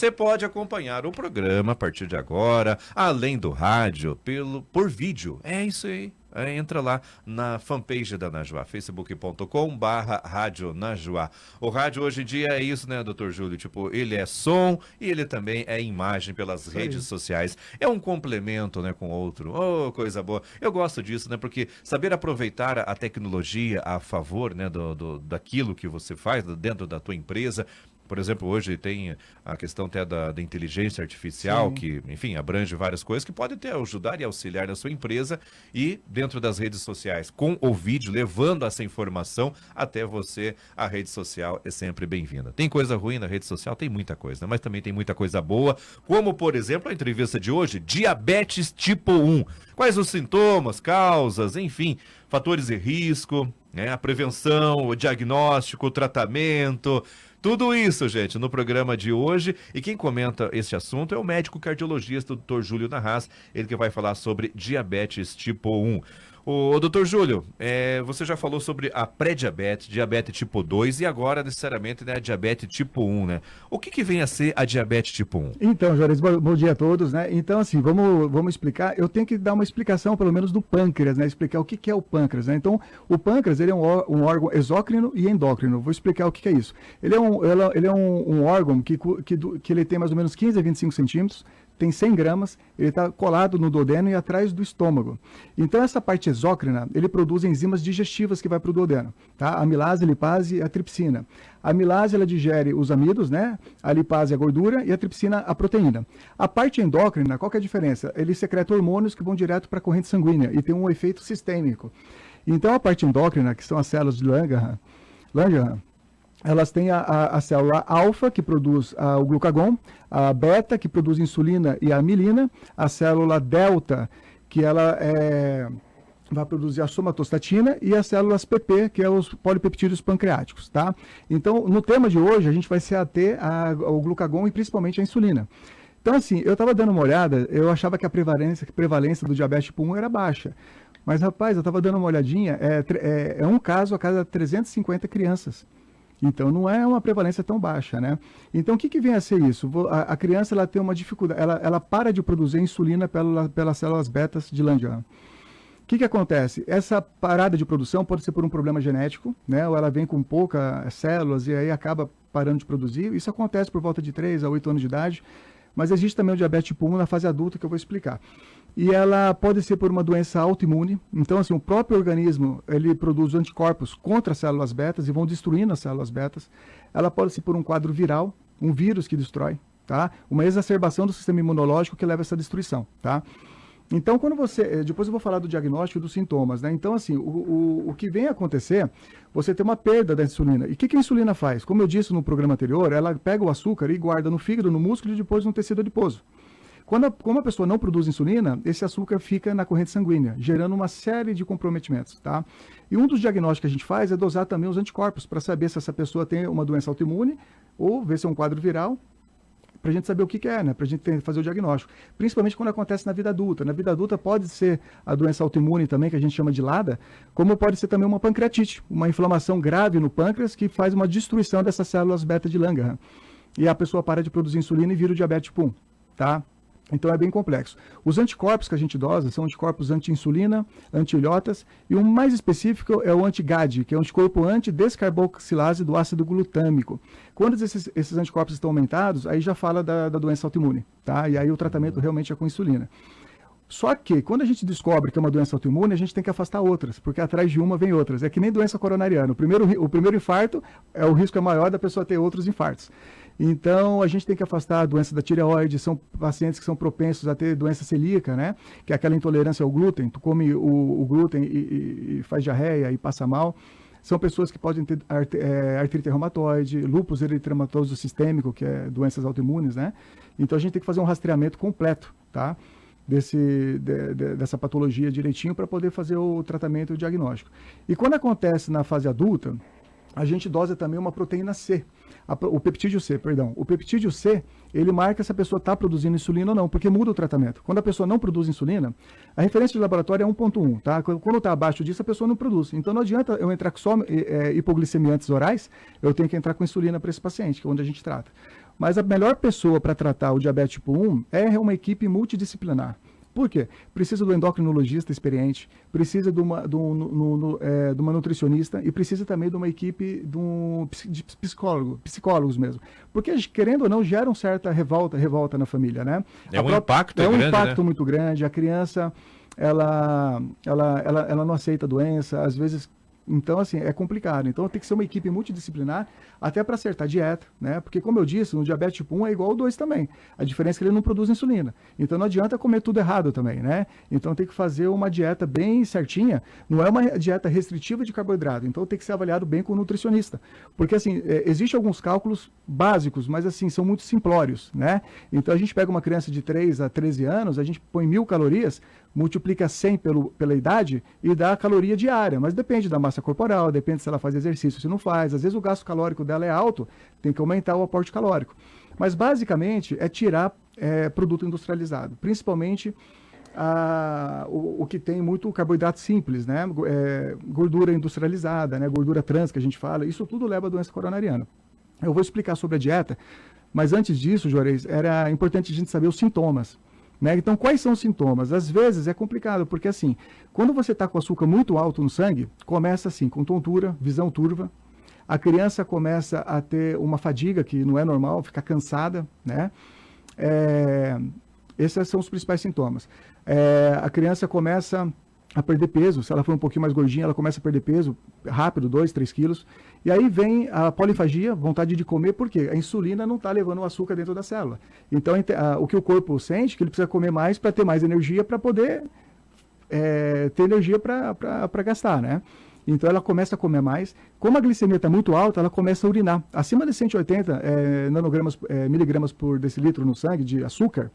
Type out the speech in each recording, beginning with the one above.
você pode acompanhar o programa a partir de agora, além do rádio, por vídeo. É isso aí. Entra lá na fanpage da Najuá, facebook.com/Rádio Najuá. O rádio hoje em dia é isso, né, doutor Júlio? Tipo, ele é som e ele também é imagem pelas redes sociais. É um complemento, né, com o outro. Oh, coisa boa. Eu gosto disso, né, porque saber aproveitar a tecnologia a favor, né, daquilo que você faz dentro da tua empresa. Por exemplo, hoje tem a questão até da inteligência artificial, Sim. que, enfim, abrange várias coisas que podem até ajudar e auxiliar na sua empresa e dentro das redes sociais, com o vídeo, levando essa informação até você, a rede social é sempre bem-vinda. Tem coisa ruim na rede social? Tem muita coisa, né? Mas também tem muita coisa boa, como, por exemplo, a entrevista de hoje, diabetes tipo 1. Quais os sintomas, causas, enfim, fatores de risco, né? A prevenção, o diagnóstico, o tratamento... Tudo isso, gente, no programa de hoje. E quem comenta esse assunto é o médico cardiologista, o Dr. Júlio Narraz, ele que vai falar sobre diabetes tipo 1. O doutor Júlio, você já falou sobre a pré-diabetes, diabetes tipo 2 e agora, necessariamente, né, a diabetes tipo 1, né? O que vem a ser a diabetes tipo 1? Então, Juarez, bom dia a todos, né? Então, assim, vamos explicar. Eu tenho que dar uma explicação, pelo menos, do pâncreas, né? Explicar o que é o pâncreas, né? Então, o pâncreas, ele é um órgão exócrino e endócrino. Vou explicar o que é isso. Ele é um órgão que ele tem mais ou menos 15 a 25 centímetros, tem 100 gramas, ele está colado no duodeno e atrás do estômago. Então, essa parte exócrina, ele produz enzimas digestivas que vai para o duodeno, tá? A amilase, a lipase e a tripsina. A amilase, ela digere os amidos, né? A lipase, a gordura, e a tripsina, a proteína. A parte endócrina, qual que é a diferença? Ele secreta hormônios que vão direto para a corrente sanguínea e tem um efeito sistêmico. Então, a parte endócrina, que são as células de Langerhans, elas têm a célula alfa, que produz o glucagon, a beta, que produz insulina e a amilina, a célula delta, que ela vai produzir a somatostatina, e as células PP, que é os polipeptídeos pancreáticos, tá? Então, no tema de hoje, a gente vai se ater ao glucagon e principalmente à insulina. Então, assim, eu estava dando uma olhada, eu achava que a prevalência do diabetes tipo 1 era baixa. Mas, rapaz, eu estava dando uma olhadinha, é um caso a cada 350 crianças. Então, não é uma prevalência tão baixa, né? Então, o que vem a ser isso? A criança, ela tem uma dificuldade, ela para de produzir insulina pelas células betas de Langerhans. O que acontece? Essa parada de produção pode ser por um problema genético, né? Ou ela vem com poucas células e aí acaba parando de produzir. Isso acontece por volta de 3 a 8 anos de idade, mas existe também o diabetes tipo 1 na fase adulta, que eu vou explicar. E ela pode ser por uma doença autoimune. Então, assim, o próprio organismo, ele produz anticorpos contra as células betas e vão destruindo as células betas. Ela pode ser por um quadro viral, um vírus que destrói, tá? Uma exacerbação do sistema imunológico que leva a essa destruição, tá? Então, quando você... Depois eu vou falar do diagnóstico e dos sintomas, né? Então, assim, o que vem a acontecer, você tem uma perda da insulina. E o que a insulina faz? Como eu disse no programa anterior, ela pega o açúcar e guarda no fígado, no músculo e depois no tecido adiposo. Como a pessoa não produz insulina, esse açúcar fica na corrente sanguínea, gerando uma série de comprometimentos, tá? E um dos diagnósticos que a gente faz é dosar também os anticorpos, para saber se essa pessoa tem uma doença autoimune ou ver se é um quadro viral, para a gente saber o que é, né? Para a gente fazer o diagnóstico. Principalmente quando acontece na vida adulta. Na vida adulta pode ser a doença autoimune também, que a gente chama de LADA, como pode ser também uma pancreatite, uma inflamação grave no pâncreas que faz uma destruição dessas células beta de Langerhans. E a pessoa para de produzir insulina e vira o diabetes tipo 1, tá? Então é bem complexo. Os anticorpos que a gente dosa são anticorpos anti-insulina, anti-ilhotas, e o mais específico é o anti-GAD, que é o anticorpo anti-descarboxilase do ácido glutâmico. Quando esses anticorpos estão aumentados, aí já fala da doença autoimune, tá? E aí o tratamento realmente é com insulina. Só que, quando a gente descobre que é uma doença autoimune, a gente tem que afastar outras, porque atrás de uma vem outras. É que nem doença coronariana. O primeiro infarto, o risco é maior da pessoa ter outros infartos. Então, a gente tem que afastar a doença da tireoide, são pacientes que são propensos a ter doença celíaca, né? Que é aquela intolerância ao glúten, tu come o glúten e faz diarreia e passa mal. São pessoas que podem ter artrite reumatoide, lúpus eritematoso sistêmico, que é doenças autoimunes, né? Então, a gente tem que fazer um rastreamento completo, tá? Dessa patologia direitinho para poder fazer o tratamento e o diagnóstico. E quando acontece na fase adulta, a gente dosa também uma proteína C, o peptídeo C, perdão. O peptídeo C, ele marca se a pessoa está produzindo insulina ou não, porque muda o tratamento. Quando a pessoa não produz insulina, a referência de laboratório é 1,1, tá? Quando está abaixo disso, a pessoa não produz. Então não adianta eu entrar com só hipoglicemia antes orais, eu tenho que entrar com insulina para esse paciente, que é onde a gente trata. Mas a melhor pessoa para tratar o diabetes tipo 1 é uma equipe multidisciplinar. Por quê? Precisa do endocrinologista experiente, precisa de uma nutricionista e precisa também de uma equipe de psicólogos mesmo. Porque, querendo ou não, gera uma certa revolta na família, né? Impacto é um grande, impacto né? muito grande. A criança, ela não aceita a doença, às vezes. Então, assim, é complicado. Então, tem que ser uma equipe multidisciplinar até para acertar a dieta, né? Porque, como eu disse, no diabetes tipo 1 é igual ao 2 também. A diferença é que ele não produz insulina. Então, não adianta comer tudo errado também, né? Então, tem que fazer uma dieta bem certinha. Não é uma dieta restritiva de carboidrato. Então, tem que ser avaliado bem com o nutricionista. Porque, assim, existem alguns cálculos básicos, mas, assim, são muito simplórios, né? Então, a gente pega uma criança de 3 a 13 anos, a gente põe 1.000 calorias, multiplica 100 pela idade e dá a caloria diária, mas depende da massa corporal, depende se ela faz exercício, se não faz. Às vezes o gasto calórico dela é alto, tem que aumentar o aporte calórico. Mas basicamente é tirar produto industrializado, principalmente o que tem muito carboidrato simples, né? Gordura industrializada, né? Gordura trans que a gente fala, isso tudo leva à doença coronariana. Eu vou explicar sobre a dieta, mas antes disso, Juarez, era importante a gente saber os sintomas. Né? Então, quais são os sintomas? Às vezes é complicado, porque assim, quando você está com açúcar muito alto no sangue, começa assim, com tontura, visão turva, a criança começa a ter uma fadiga que não é normal, fica cansada, né? Esses são os principais sintomas. A criança começa a perder peso, se ela for um pouquinho mais gordinha, ela começa a perder peso rápido, 2, 3 quilos. E aí vem a polifagia, vontade de comer, porque a insulina não está levando o açúcar dentro da célula. Então, o que o corpo sente, que ele precisa comer mais para ter mais energia, para poder ter energia para gastar, né? Então, ela começa a comer mais. Como a glicemia está muito alta, ela começa a urinar. Acima de 180 miligramas por decilitro no sangue de açúcar,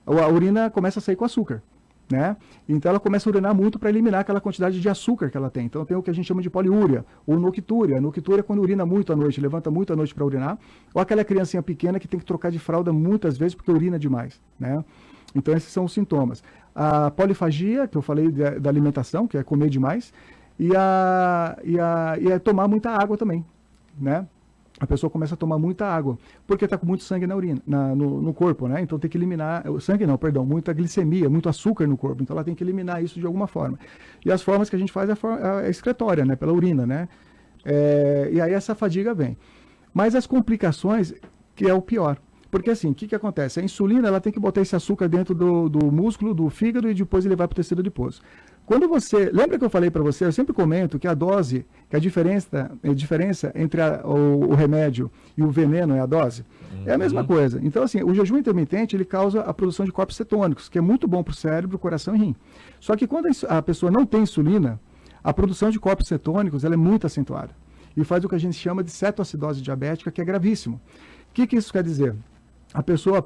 a urina começa a sair com açúcar. Né? Então ela começa a urinar muito para eliminar aquela quantidade de açúcar que ela tem. Então tem o que a gente chama de poliúria ou noctúria. Noctúria é quando urina muito à noite, levanta muito à noite para urinar, ou aquela criancinha pequena que tem que trocar de fralda muitas vezes porque urina demais, né? Então esses são os sintomas. A polifagia, que eu falei da alimentação, que é comer demais, e é tomar muita água também, né? A pessoa começa a tomar muita água, porque está com muito sangue na urina, no corpo, né? Então tem que eliminar, muita glicemia, muito açúcar no corpo. Então ela tem que eliminar isso de alguma forma. E as formas que a gente faz é excretória, né? Pela urina, né? E aí essa fadiga vem. Mas as complicações, que é o pior. Porque assim, o que acontece? A insulina, ela tem que botar esse açúcar dentro do músculo, do fígado, e depois ele vai para o tecido adiposo. Quando você... Lembra que eu falei para você? Eu sempre comento que a dose, que a diferença entre o remédio e o veneno é a dose. É a mesma coisa. Então, assim, o jejum intermitente, ele causa a produção de corpos cetônicos, que é muito bom para o cérebro, coração e rim. Só que quando a pessoa não tem insulina, a produção de corpos cetônicos, ela é muito acentuada. E faz o que a gente chama de cetoacidose diabética, que é gravíssimo. O que isso quer dizer? A pessoa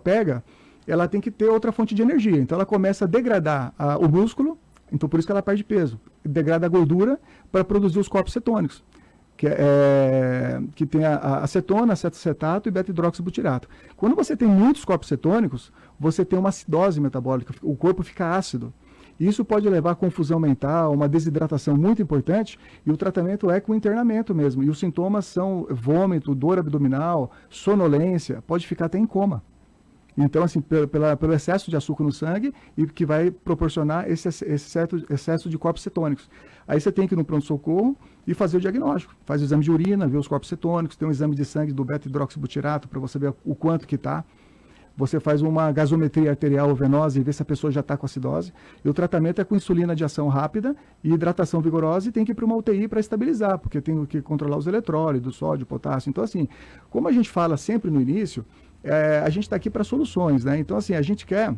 ela tem que ter outra fonte de energia. Então, ela começa a degradar o músculo. Então, por isso que ela perde peso. Degrada a gordura para produzir os corpos cetônicos, que tem a acetona, acetato e beta-hidroxibutirato. Quando você tem muitos corpos cetônicos, você tem uma acidose metabólica, o corpo fica ácido. Isso pode levar a confusão mental, uma desidratação muito importante, e o tratamento é com internamento mesmo. E os sintomas são vômito, dor abdominal, sonolência, pode ficar até em coma. Então, assim, pelo excesso de açúcar no sangue, e que vai proporcionar esse excesso de corpos cetônicos. Aí você tem que ir no pronto-socorro e fazer o diagnóstico. Faz o exame de urina, vê os corpos cetônicos, tem um exame de sangue do beta-hidroxibutirato para você ver o quanto que está. Você faz uma gasometria arterial ou venosa e vê se a pessoa já está com acidose. E o tratamento é com insulina de ação rápida e hidratação vigorosa, e tem que ir para uma UTI para estabilizar, porque tem que controlar os eletrólitos, sódio, potássio. Então, assim, como a gente fala sempre no início, a gente está aqui para soluções, né? Então, assim, a gente quer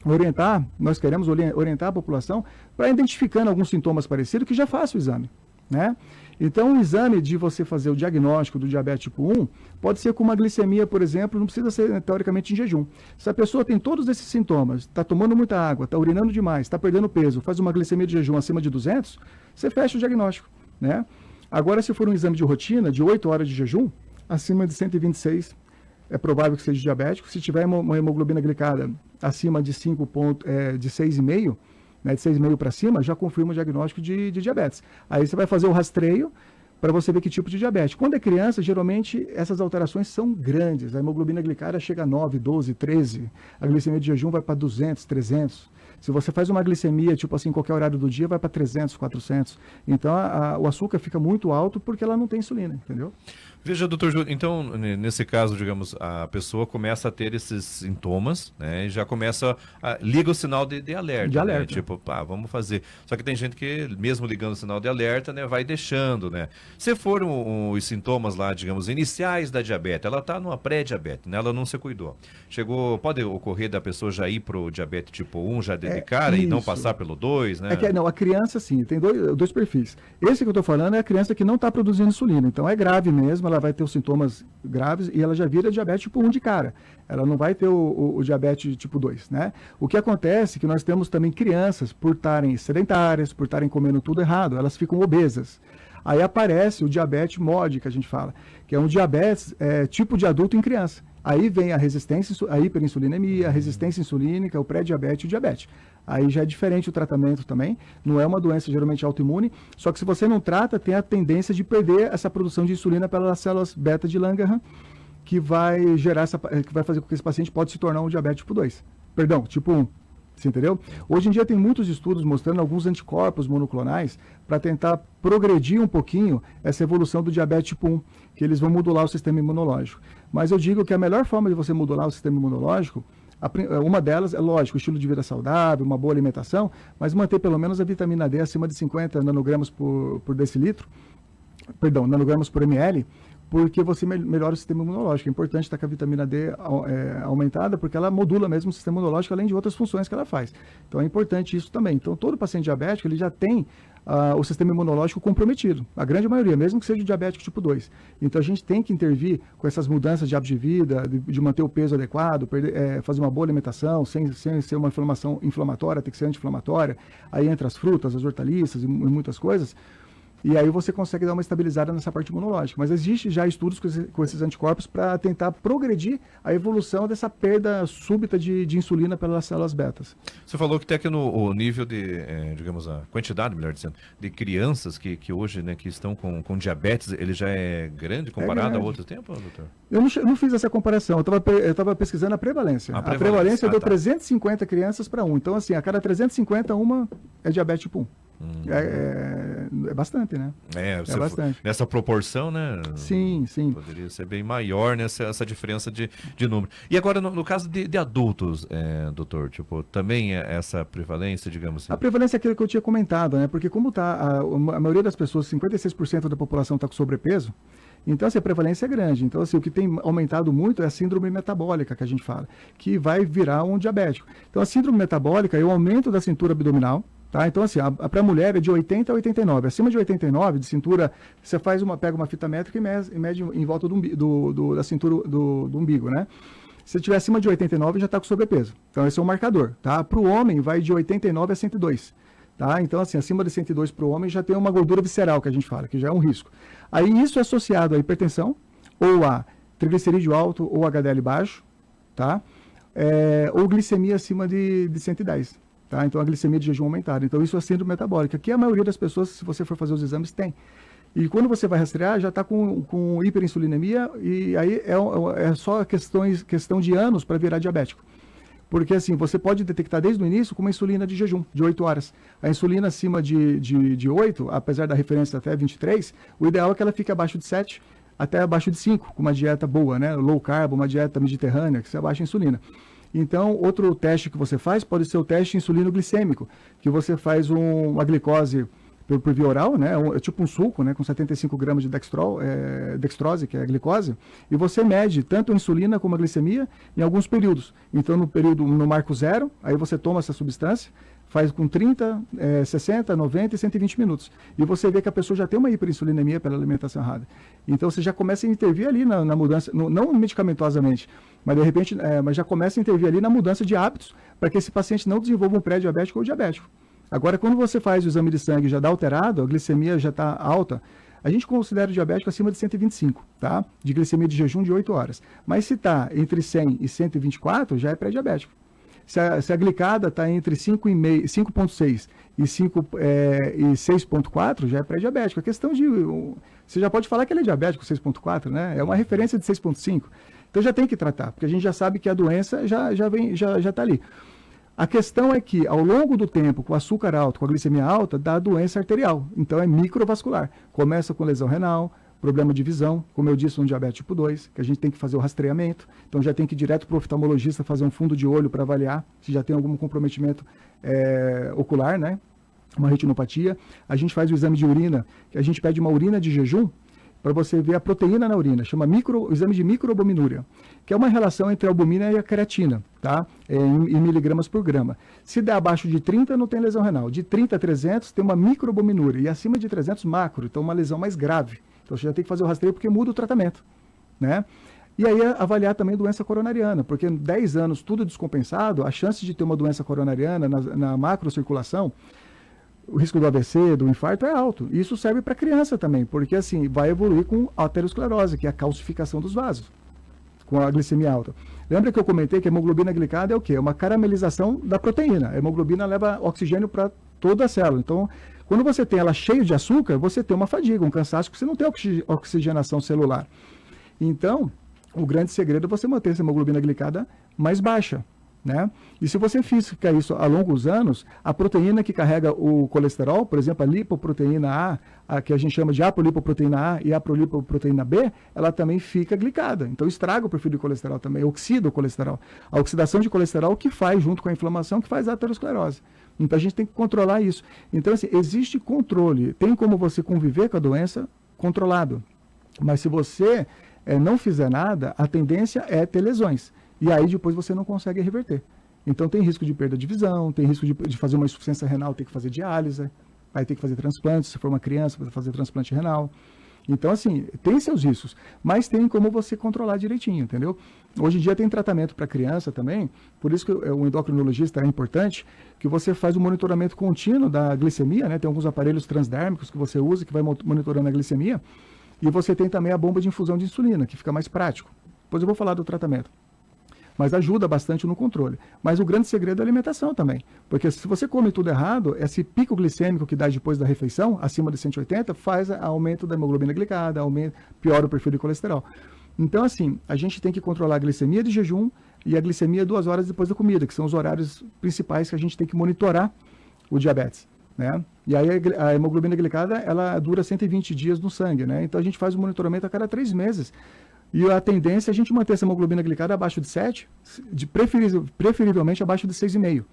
orientar, nós queremos orientar a população para identificando alguns sintomas parecidos, que já faça o exame, né? Então, o exame de você fazer o diagnóstico do diabetes tipo 1 pode ser com uma glicemia, por exemplo, não precisa ser teoricamente em jejum. Se a pessoa tem todos esses sintomas, está tomando muita água, está urinando demais, está perdendo peso, faz uma glicemia de jejum acima de 200, você fecha o diagnóstico, né? Agora, se for um exame de rotina, de 8 horas de jejum, acima de 126, é provável que seja diabético. Se tiver uma hemoglobina glicada acima de 6,5, né, de 6,5 para cima, já confirma o diagnóstico de diabetes. Aí você vai fazer o rastreio para você ver que tipo de diabetes. Quando é criança, geralmente essas alterações são grandes. A hemoglobina glicária chega a 9, 12, 13. A glicemia de jejum vai para 200, 300. Se você faz uma glicemia, tipo assim, em qualquer horário do dia, vai para 300, 400. Então, o açúcar fica muito alto porque ela não tem insulina, entendeu? Veja, doutor Júlio, então, nesse caso, digamos, a pessoa começa a ter esses sintomas, né, e já começa, liga o sinal de alerta. De alerta. Né, tipo, pá, vamos fazer. Só que tem gente que, mesmo ligando o sinal de alerta, né, vai deixando, né. Se for os sintomas lá, digamos, iniciais da diabetes, ela está numa pré-diabetes, né, ela não se cuidou. Pode ocorrer da pessoa já ir para o diabetes tipo 1, já de cara, e não passar pelo 2, né? Não, a criança, sim, tem dois perfis. Esse que eu estou falando é a criança que não está produzindo insulina, então é grave mesmo, ela vai ter os sintomas graves e ela já vira diabetes tipo 1 de cara. Ela não vai ter o diabetes tipo 2, né? O que acontece é que nós temos também crianças, por estarem sedentárias, por estarem comendo tudo errado, elas ficam obesas. Aí aparece o diabetes MOD, que a gente fala, que é um diabetes tipo de adulto em criança. Aí vem a resistência, a hiperinsulinemia, a resistência insulínica, o pré-diabetes e o diabetes. Aí já é diferente o tratamento também, não é uma doença geralmente autoimune, só que se você não trata, tem a tendência de perder essa produção de insulina pelas células beta de Langerhans, que vai que vai fazer com que esse paciente pode se tornar um diabetes tipo 2. Perdão, tipo 1. Você entendeu? Hoje em dia tem muitos estudos mostrando alguns anticorpos monoclonais para tentar progredir um pouquinho essa evolução do diabetes tipo 1, que eles vão modular o sistema imunológico. Mas eu digo que a melhor forma de você modular o sistema imunológico, uma delas é, lógico, o estilo de vida saudável, uma boa alimentação, mas manter pelo menos a vitamina D acima de 50 nanogramas por decilitro, perdão, nanogramas por ml, porque você melhora o sistema imunológico. É importante estar com a vitamina D aumentada, porque ela modula mesmo o sistema imunológico, além de outras funções que ela faz. Então é importante isso também. Então todo paciente diabético, ele já tem o sistema imunológico comprometido, a grande maioria, mesmo que seja diabético tipo 2. Então a gente tem que intervir com essas mudanças de hábito de vida, de manter o peso adequado, fazer uma boa alimentação, sem ser uma inflamação inflamatória, tem que ser anti-inflamatória. Aí entra as frutas, as hortaliças e muitas coisas. E aí você consegue dar uma estabilizada nessa parte imunológica. Mas existe já estudos com esses anticorpos para tentar progredir a evolução dessa perda súbita de insulina pelas células betas. Você falou que tem aqui no nível de, digamos, a quantidade, melhor dizendo, de crianças que hoje, né, que estão com diabetes, ele já é grande comparado a outro tempo, doutor? Eu não fiz essa comparação, eu estava pesquisando a prevalência. A prevalência deu 350 crianças para 1. Então, assim, a cada 350, uma é diabetes tipo 1. É bastante, né? É bastante. Nessa proporção, né? Sim. Poderia ser bem maior essa diferença de número. E agora, no caso de adultos, doutor, tipo, também essa prevalência, digamos assim? A prevalência é aquilo que eu tinha comentado, né? Porque como a maioria das pessoas, 56% da população está com sobrepeso, então, assim, a prevalência é grande. Então, assim, o que tem aumentado muito é a síndrome metabólica, que a gente fala, que vai virar um diabético. Então, a síndrome metabólica é o aumento da cintura abdominal. Tá? Então, assim, para a mulher é de 80 a 89. Acima de 89, de cintura, você pega uma fita métrica e mede em volta da cintura do umbigo, né? Se estiver acima de 89, já está com sobrepeso. Então, esse é um marcador. Tá? Para o homem, vai de 89 a 102. Tá? Então, assim, acima de 102 para o homem já tem uma gordura visceral, que a gente fala, que já é um risco. Aí, isso é associado à hipertensão, ou a triglicerídeo alto, ou HDL baixo, tá? Ou glicemia acima de 110. Tá? Então, a glicemia de jejum aumentada. Então, isso é síndrome metabólica, que a maioria das pessoas, se você for fazer os exames, tem. E quando você vai rastrear, já está com hiperinsulinemia, e aí é só questão de anos para virar diabético. Porque, assim, você pode detectar desde o início com uma insulina de jejum, de 8 horas. A insulina acima de 8, apesar da referência até 23, o ideal é que ela fique abaixo de 7, até abaixo de 5, com uma dieta boa, né? Low carb, uma dieta mediterrânea, que você abaixa a insulina. Então, outro teste que você faz pode ser o teste insulino-glicêmico, que você faz uma glicose por via oral, né? É tipo um suco, né? Com 75 gramas de dextrose, que é a glicose, e você mede tanto a insulina como a glicemia em alguns períodos. Então, no marco zero, aí você toma essa substância, faz com 30, 60, 90 e 120 minutos. E você vê que a pessoa já tem uma hiperinsulinemia pela alimentação errada. Então, você já começa a intervir ali na mudança, não medicamentosamente, mas de repente, mas já começa a intervir ali na mudança de hábitos, para que esse paciente não desenvolva um pré-diabético ou diabético. Agora, quando você faz o exame de sangue e já dá alterado, a glicemia já está alta, a gente considera o diabético acima de 125, tá? De glicemia de jejum de 8 horas. Mas se está entre 100 e 124, já é pré-diabético. Se a glicada está entre 5,6 e 6,4, já é pré-diabético. A questão de... Você já pode falar que ele é diabético, 6,4, né? É uma referência de 6,5. Então já tem que tratar, porque a gente já sabe que a doença já está ali. A questão é que, ao longo do tempo, com açúcar alto, com a glicemia alta, dá doença arterial. Então é microvascular. Começa com lesão renal, problema de visão, como eu disse, um diabetes tipo 2, que a gente tem que fazer o rastreamento. Então já tem que ir direto para o oftalmologista fazer um fundo de olho para avaliar se já tem algum comprometimento ocular, né? Uma retinopatia. A gente faz o exame de urina, que a gente pede uma urina de jejum, para você ver a proteína na urina, chama o exame de microalbuminúria, que é uma relação entre a albumina e a creatina, tá? Em miligramas por grama. Se der abaixo de 30, não tem lesão renal. De 30 a 300, tem uma microalbuminúria. E acima de 300, macro. Então, uma lesão mais grave. Então, você já tem que fazer o rastreio porque muda o tratamento, né? E aí, avaliar também doença coronariana, porque 10 anos, tudo descompensado, a chance de ter uma doença coronariana na macrocirculação, o risco do AVC, do infarto é alto. E isso serve para criança também, porque assim, vai evoluir com aterosclerose, que é a calcificação dos vasos, com a glicemia alta. Lembra que eu comentei que a hemoglobina glicada é o quê? É uma caramelização da proteína. A hemoglobina leva oxigênio para toda a célula. Então, quando você tem ela cheia de açúcar, você tem uma fadiga, um cansaço, porque você não tem oxigenação celular. Então, o grande segredo é você manter essa hemoglobina glicada mais baixa, né? E se você fizer isso a longos anos, a proteína que carrega o colesterol, por exemplo, a lipoproteína A, que a gente chama de apolipoproteína A e apolipoproteína B, ela também fica glicada. Então estraga o perfil de colesterol também, oxida o colesterol. A oxidação de colesterol que faz, junto com a inflamação, que faz a aterosclerose. Então a gente tem que controlar isso. Então, assim, existe controle. Tem como você conviver com a doença controlado. Mas se você não fizer nada, a tendência é ter lesões. E aí depois você não consegue reverter. Então tem risco de perda de visão, tem risco de fazer uma insuficiência renal, ter que fazer diálise, aí tem que fazer transplante, se for uma criança, vai fazer transplante renal. Então, assim, tem seus riscos, mas tem como você controlar direitinho, entendeu? Hoje em dia tem tratamento para criança também, por isso que o endocrinologista é importante, que você faz o monitoramento contínuo da glicemia, né? Tem alguns aparelhos transdérmicos que você usa, que vai monitorando a glicemia, e você tem também a bomba de infusão de insulina, que fica mais prático. Depois eu vou falar do tratamento. Mas ajuda bastante no controle. Mas o grande segredo é a alimentação também. Porque se você come tudo errado, esse pico glicêmico que dá depois da refeição, acima de 180, faz aumento da hemoglobina glicada, piora o perfil de colesterol. Então, assim, a gente tem que controlar a glicemia de jejum e a glicemia 2 horas depois da comida, que são os horários principais que a gente tem que monitorar o diabetes, né? E aí a hemoglobina glicada, ela dura 120 dias no sangue, né? Então a gente faz o monitoramento a cada 3 meses. E a tendência é a gente manter essa hemoglobina glicada abaixo de 7, preferivelmente abaixo de 6,5.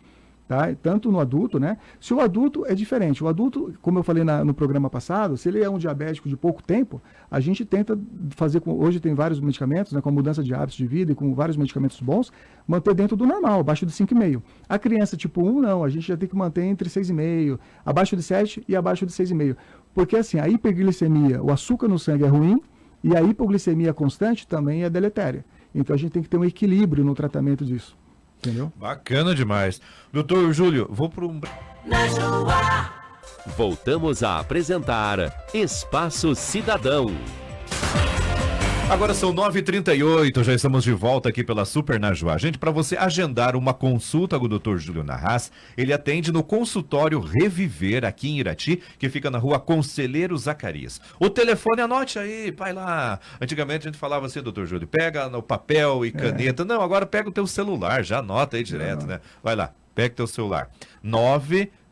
Tá? Tanto no adulto, né? Se o adulto é diferente, o adulto, como eu falei no programa passado, se ele é um diabético de pouco tempo, a gente tenta fazer, hoje tem vários medicamentos, né, com a mudança de hábitos de vida e com vários medicamentos bons, manter dentro do normal, abaixo de 5,5. A criança tipo 1, não, a gente já tem que manter entre 6,5, abaixo de 7 e abaixo de 6,5. Porque assim, a hiperglicemia, o açúcar no sangue é ruim, e a hipoglicemia constante também é deletéria. Então a gente tem que ter um equilíbrio no tratamento disso. Entendeu? Bacana demais. Doutor Júlio, vou para um... Voltamos a apresentar Espaço Cidadão. Agora são 9h38, já estamos de volta aqui pela Super Najuá. Gente, para você agendar uma consulta com o Dr. Júlio Narraz, ele atende no consultório Reviver, aqui em Irati, que fica na rua Conselheiro Zacarias. O telefone, anote aí, vai lá. Antigamente a gente falava assim, Dr. Júlio, pega no papel e caneta. Não, agora pega o teu celular, já anota aí direto, né? Vai lá, pega o teu celular.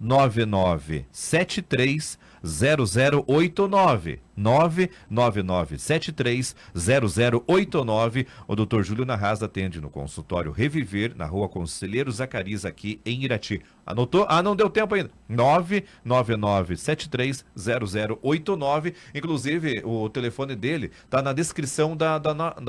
999730089. 999730089. O Dr. Júlio Narraz atende no consultório Reviver, na rua Conselheiro Zacarias, aqui em Irati. Anotou? Ah, não deu tempo ainda. 999730089. Inclusive, o telefone dele tá na descrição da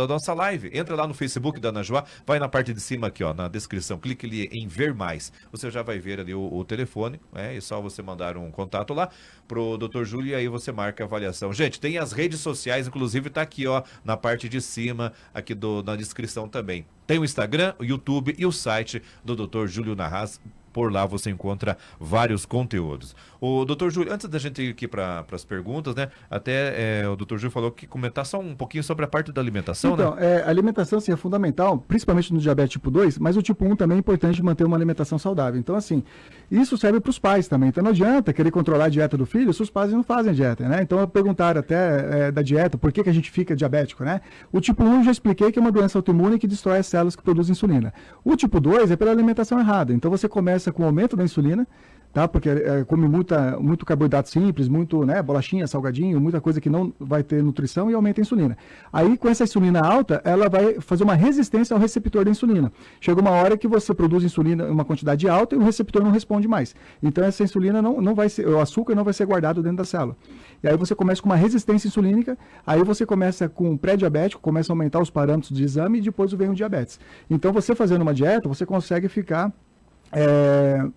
nossa live. Entra lá no Facebook da Najuá, vai na parte de cima aqui, ó, na descrição. Clique ali em ver mais. Você já vai ver ali o telefone, é só você mandar um contato lá pro Dr. Júlio e aí você marca a avaliação. Gente, tem as redes sociais, inclusive tá aqui, ó, na parte de cima, aqui na descrição também. Tem o Instagram, o YouTube e o site do Dr. Júlio Narraz. Por lá você encontra vários conteúdos. O doutor Júlio, antes da gente ir aqui para as perguntas, né? Até o doutor Júlio falou que comentar só um pouquinho sobre a parte da alimentação, então, né? A alimentação sim, é fundamental, principalmente no diabetes tipo 2, mas o tipo 1 também é importante manter uma alimentação saudável. Então, assim, isso serve para os pais também. Então, não adianta querer controlar a dieta do filho se os pais não fazem dieta, né? Então, perguntaram até da dieta, por que a gente fica diabético, né? O tipo 1 eu já expliquei que é uma doença autoimune que destrói as células que produzem insulina. O tipo 2 é pela alimentação errada. Então, você começa com o aumento da insulina, tá? Porque come muito carboidrato simples, muito, né, bolachinha, salgadinho, muita coisa que não vai ter nutrição e aumenta a insulina. Aí, com essa insulina alta, ela vai fazer uma resistência ao receptor da insulina. Chega uma hora que você produz insulina em uma quantidade alta e o receptor não responde mais. Então, essa insulina não vai ser, o açúcar não vai ser guardado dentro da célula. E aí você começa com uma resistência insulínica, aí você começa com pré-diabético, começa a aumentar os parâmetros de exame e depois vem o diabetes. Então, você fazendo uma dieta, você consegue ficar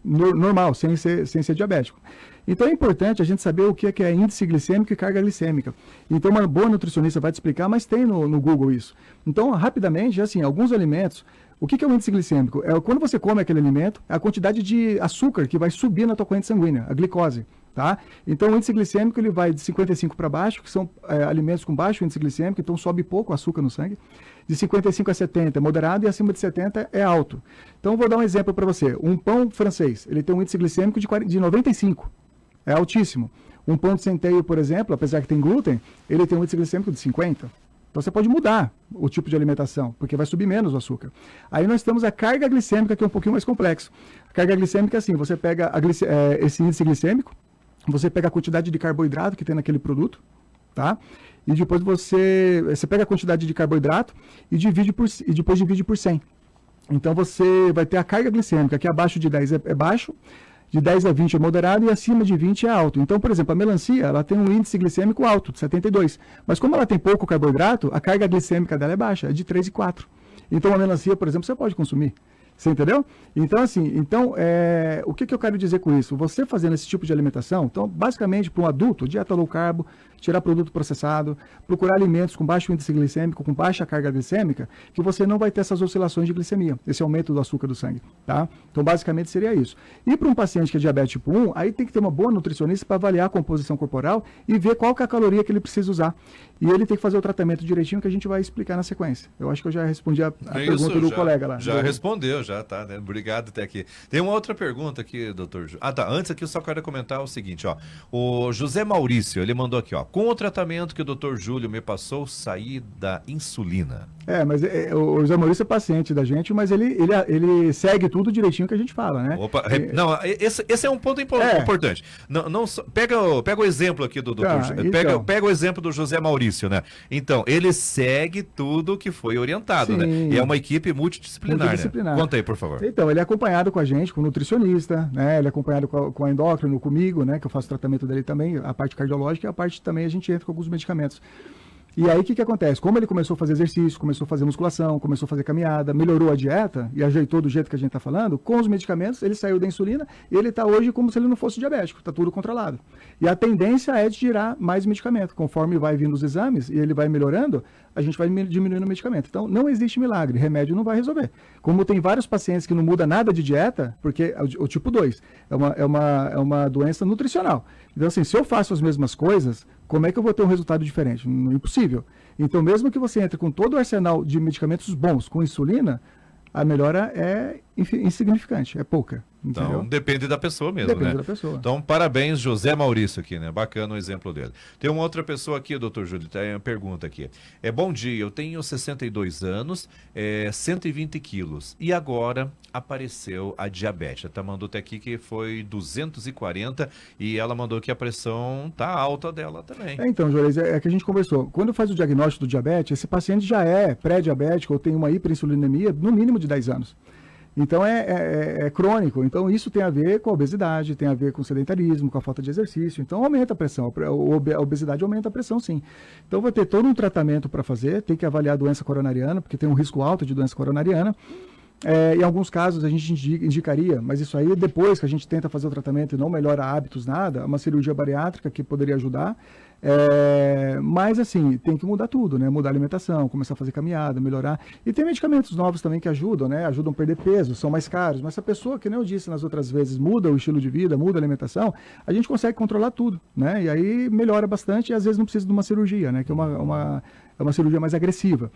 normal, sem ser diabético. Então é importante a gente saber o que é índice glicêmico e carga glicêmica. Então uma boa nutricionista vai te explicar, mas tem no Google isso. Então, rapidamente, assim, alguns alimentos, o que é o índice glicêmico? É quando você come aquele alimento, é a quantidade de açúcar que vai subir na tua corrente sanguínea, a glicose. Tá? Então o índice glicêmico ele vai de 55 para baixo, que são alimentos com baixo índice glicêmico, então sobe pouco o açúcar no sangue. De 55 a 70 é moderado e acima de 70 é alto. Então vou dar um exemplo para você. Um pão francês, ele tem um índice glicêmico de 95, é altíssimo. Um pão de centeio, por exemplo, apesar que tem glúten, ele tem um índice glicêmico de 50. Então você pode mudar o tipo de alimentação, porque vai subir menos o açúcar. Aí nós temos a carga glicêmica, que é um pouquinho mais complexo. A carga glicêmica é assim, você pega esse índice glicêmico, você pega a quantidade de carboidrato que tem naquele produto, tá? E depois você pega a quantidade de carboidrato e depois divide por 100. Então você vai ter a carga glicêmica, que abaixo de 10 é baixo, de 10 a 20 é moderado e acima de 20 é alto. Então, por exemplo, a melancia, ela tem um índice glicêmico alto, de 72. Mas como ela tem pouco carboidrato, a carga glicêmica dela é baixa, é de 3 e 4. Então a melancia, por exemplo, você pode consumir. Você entendeu? Então, assim, o que eu quero dizer com isso? Você fazendo esse tipo de alimentação, então, basicamente, para um adulto, dieta low carb, tirar produto processado, procurar alimentos com baixo índice glicêmico, com baixa carga glicêmica, que você não vai ter essas oscilações de glicemia, esse aumento do açúcar do sangue, tá? Então, basicamente, seria isso. E para um paciente que é diabetes tipo 1, aí tem que ter uma boa nutricionista para avaliar a composição corporal e ver qual que é a caloria que ele precisa usar. E ele tem que fazer o tratamento direitinho que a gente vai explicar na sequência. Eu acho que eu já respondi a pergunta do colega lá. Já respondeu, já tá, né? Obrigado até aqui. Tem uma outra pergunta aqui, doutor. Tá. Antes aqui eu só quero comentar o seguinte, ó. O José Maurício, ele mandou aqui, ó. Com o tratamento que o doutor Júlio me passou, saí da insulina. Mas o José Maurício é paciente da gente, mas ele segue tudo direitinho que a gente fala, né? Opa, não, esse é um ponto importante. Não, pega o exemplo aqui do doutor Júlio. Pega o exemplo do José Maurício, né? Então, ele segue tudo que foi orientado, Sim. né? E é uma equipe multidisciplinar, né? Conta aí, por favor. Então, ele é acompanhado com a gente, com o nutricionista, né? Ele é acompanhado com a endócrino, comigo, né? Que eu faço o tratamento dele também, a parte cardiológica e a parte também a gente entra com alguns medicamentos. E aí, o que acontece? Como ele começou a fazer exercício, começou a fazer musculação, começou a fazer caminhada, melhorou a dieta e ajeitou do jeito que a gente está falando, com os medicamentos, ele saiu da insulina e ele está hoje como se ele não fosse diabético, está tudo controlado. E a tendência é de tirar mais medicamento. Conforme vai vindo os exames e ele vai melhorando, a gente vai diminuindo o medicamento. Então, não existe milagre, remédio não vai resolver. Como tem vários pacientes que não muda nada de dieta, porque o tipo 2 é uma doença nutricional. Então, assim, se eu faço as mesmas coisas, como é que eu vou ter um resultado diferente? Impossível. Então, mesmo que você entre com todo o arsenal de medicamentos bons com insulina, a melhora é insignificante, é pouca. Entendeu? Então, depende da pessoa mesmo, depende né? da pessoa. Então, parabéns, José Maurício aqui, né? Bacana o exemplo dele. Tem uma outra pessoa aqui, doutor Júlio, tem uma pergunta aqui. Bom dia, eu tenho 62 anos, 120 quilos, e agora apareceu a diabetes. Ela mandou até aqui que foi 240 e ela mandou que a pressão tá alta dela também. Então, Juarez, é que a gente conversou. Quando faz o diagnóstico do diabetes, esse paciente já é pré-diabético ou tem uma hiperinsulinemia no mínimo de 10 anos. Então é crônico, então isso tem a ver com a obesidade, tem a ver com o sedentarismo, com a falta de exercício, então aumenta a pressão, a obesidade aumenta a pressão sim. Então vai ter todo um tratamento para fazer, tem que avaliar a doença coronariana, porque tem um risco alto de doença coronariana, Em alguns casos a gente indicaria, mas isso aí depois que a gente tenta fazer o tratamento e não melhora hábitos, nada, uma cirurgia bariátrica que poderia ajudar. Mas assim, tem que mudar tudo, né? Mudar a alimentação, começar a fazer caminhada, melhorar. E tem medicamentos novos também que ajudam, né? Ajudam a perder peso, são mais caros. Mas se a pessoa, que nem eu disse nas outras vezes, muda o estilo de vida, muda a alimentação, a gente consegue controlar tudo, né? E aí melhora bastante e às vezes não precisa de uma cirurgia, né? Que é uma cirurgia mais agressiva.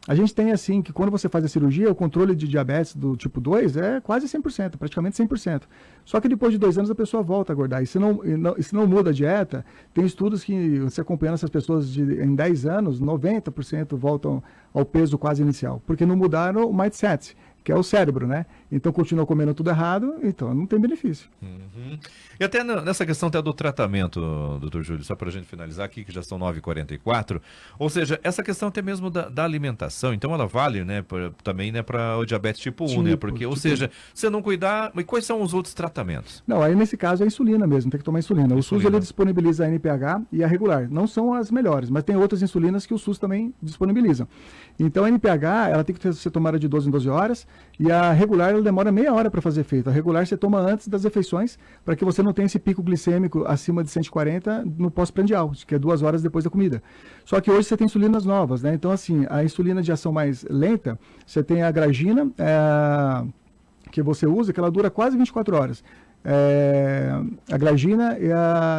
A gente tem assim, que quando você faz a cirurgia, o controle de diabetes do tipo 2 é quase 100%, praticamente 100%. Só que depois de 2 anos a pessoa volta a engordar. E se não muda a dieta, tem estudos que você acompanhando essas pessoas em 10 anos, 90% voltam ao peso quase inicial. Porque não mudaram o mindset, que é o cérebro, né? Então continua comendo tudo errado, então não tem benefício. Uhum. E até nessa questão até do tratamento, doutor Júlio, só para a gente finalizar aqui, que já são 9h44, ou seja, essa questão até mesmo da alimentação, então ela vale, né, também, né, para o diabetes tipo 1, né? Porque, ou seja, se não cuidar, e quais são os outros tratamentos? Não, aí nesse caso é a insulina mesmo, tem que tomar insulina. O SUS ele disponibiliza a NPH e a regular, não são as melhores, mas tem outras insulinas que o SUS também disponibiliza. Então a NPH, ela tem que ser tomada de 12 em 12 horas, e a regular ela demora meia hora para fazer efeito. A regular você toma antes das refeições, para que você não tenha esse pico glicêmico acima de 140 no pós-prandial, que é 2 horas depois da comida. Só que hoje você tem insulinas novas, né? Então assim, a insulina de ação mais lenta, você tem a gragina, que você usa, que ela dura quase 24 horas. A glagina e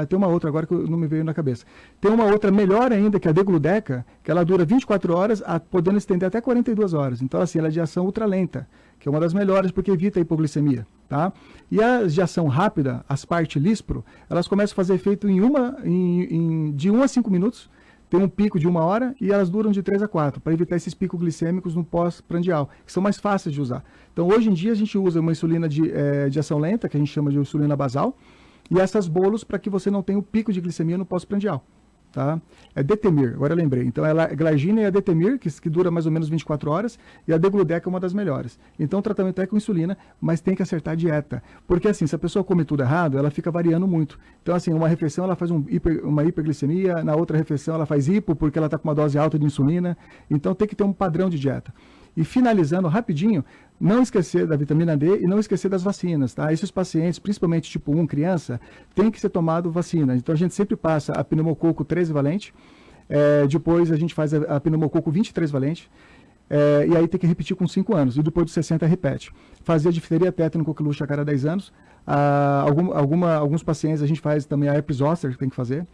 tem uma outra agora que não me veio na cabeça. Tem uma outra melhor ainda, que é a degludeca, que ela dura 24 horas, podendo estender até 42 horas. Então, assim, ela é de ação ultralenta, que é uma das melhores porque evita a hipoglicemia, tá? E as de ação rápida, as parte lispro, elas começam a fazer efeito de 1 a 5 minutos, tem um pico de 1 hora e elas duram de 3 a 4, para evitar esses picos glicêmicos no pós-prandial, que são mais fáceis de usar. Então, hoje em dia, a gente usa uma insulina de ação lenta, que a gente chama de insulina basal, e essas bolos para que você não tenha o pico de glicemia no pós-prandial. Tá? É Detemir, agora eu lembrei. Então, a glagina e a Detemir, que dura mais ou menos 24 horas, e a degludeca é uma das melhores. Então, o tratamento é com insulina, mas tem que acertar a dieta. Porque, assim, se a pessoa come tudo errado, ela fica variando muito. Então, assim, uma refeição ela faz uma hiperglicemia, na outra refeição ela faz hipo, porque ela está com uma dose alta de insulina. Então, tem que ter um padrão de dieta. E finalizando rapidinho, não esquecer da vitamina D e não esquecer das vacinas, tá? Esses pacientes, principalmente tipo 1, criança, tem que ser tomado vacina. Então a gente sempre passa a pneumococo 13 valente, depois a gente faz a pneumococo 23 valente, e aí tem que repetir com 5 anos, e depois dos 60 repete. Fazer a difteria tétano coqueluche a cada 10 anos, alguns pacientes a gente faz também a herpes zoster, que tem que fazer.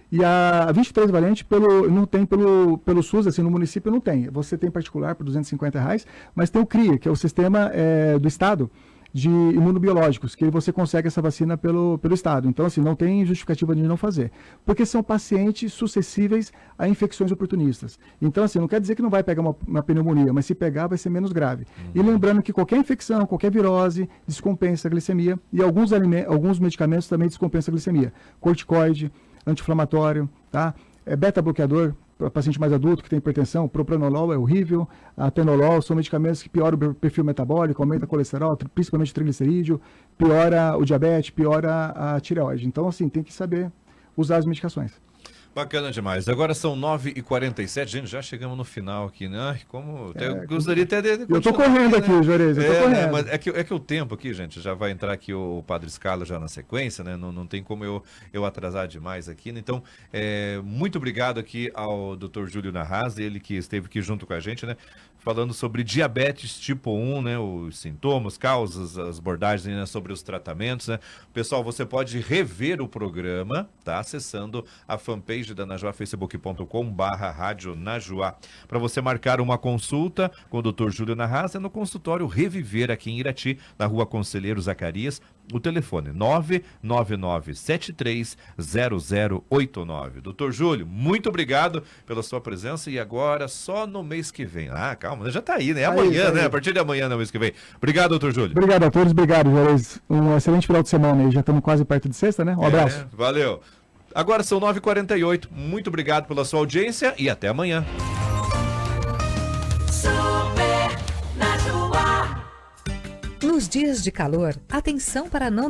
E a 23 valente não tem pelo SUS, assim, no município não tem. Você tem particular por R$250, mas tem o CRIA, que é o sistema do Estado de imunobiológicos, que você consegue essa vacina pelo Estado. Então, assim, não tem justificativa de não fazer. Porque são pacientes suscetíveis a infecções oportunistas. Então, assim, não quer dizer que não vai pegar uma pneumonia, mas se pegar vai ser menos grave. E lembrando que qualquer infecção, qualquer virose, descompensa a glicemia, e alguns medicamentos também descompensam a glicemia. Corticoide, anti-inflamatório, tá? Beta-bloqueador, para paciente mais adulto que tem hipertensão, propranolol é horrível, atenolol são medicamentos que pioram o perfil metabólico, aumenta o colesterol, principalmente o triglicerídeo, piora o diabetes, piora a tireoide. Então, assim, tem que saber usar as medicações. Bacana demais. Agora são 9h47, gente, já chegamos no final aqui, né? Ai, como... eu gostaria até de eu tô correndo aqui, né? Juarez, eu tô correndo. Né? Mas é que o tempo aqui, gente, já vai entrar aqui o Padre Scala já na sequência, né? Não tem como eu atrasar demais aqui, né? Então, muito obrigado aqui ao Dr. Júlio Narraz, ele que esteve aqui junto com a gente, né? Falando sobre diabetes tipo 1, né? Os sintomas, causas, as abordagens, né? Sobre os tratamentos, né? Pessoal, você pode rever o programa, tá? Acessando a fanpage da Najuá, facebook.com/Rádio Najuá. Para você marcar uma consulta com o Dr. Júlio Narraz, é no consultório Reviver, aqui em Irati, na Rua Conselheiro Zacarias. O telefone 999730089. Doutor Júlio, muito obrigado pela sua presença, e agora só no mês que vem. Ah, calma, já tá aí, né? Amanhã, né? A partir de amanhã, no mês que vem. Obrigado, doutor Júlio. Obrigado a todos, obrigado, Juarez. Um excelente final de semana aí, já estamos quase perto de sexta, né? Um abraço. Valeu. Agora são 9h48, muito obrigado pela sua audiência e até amanhã. Nos dias de calor, atenção para não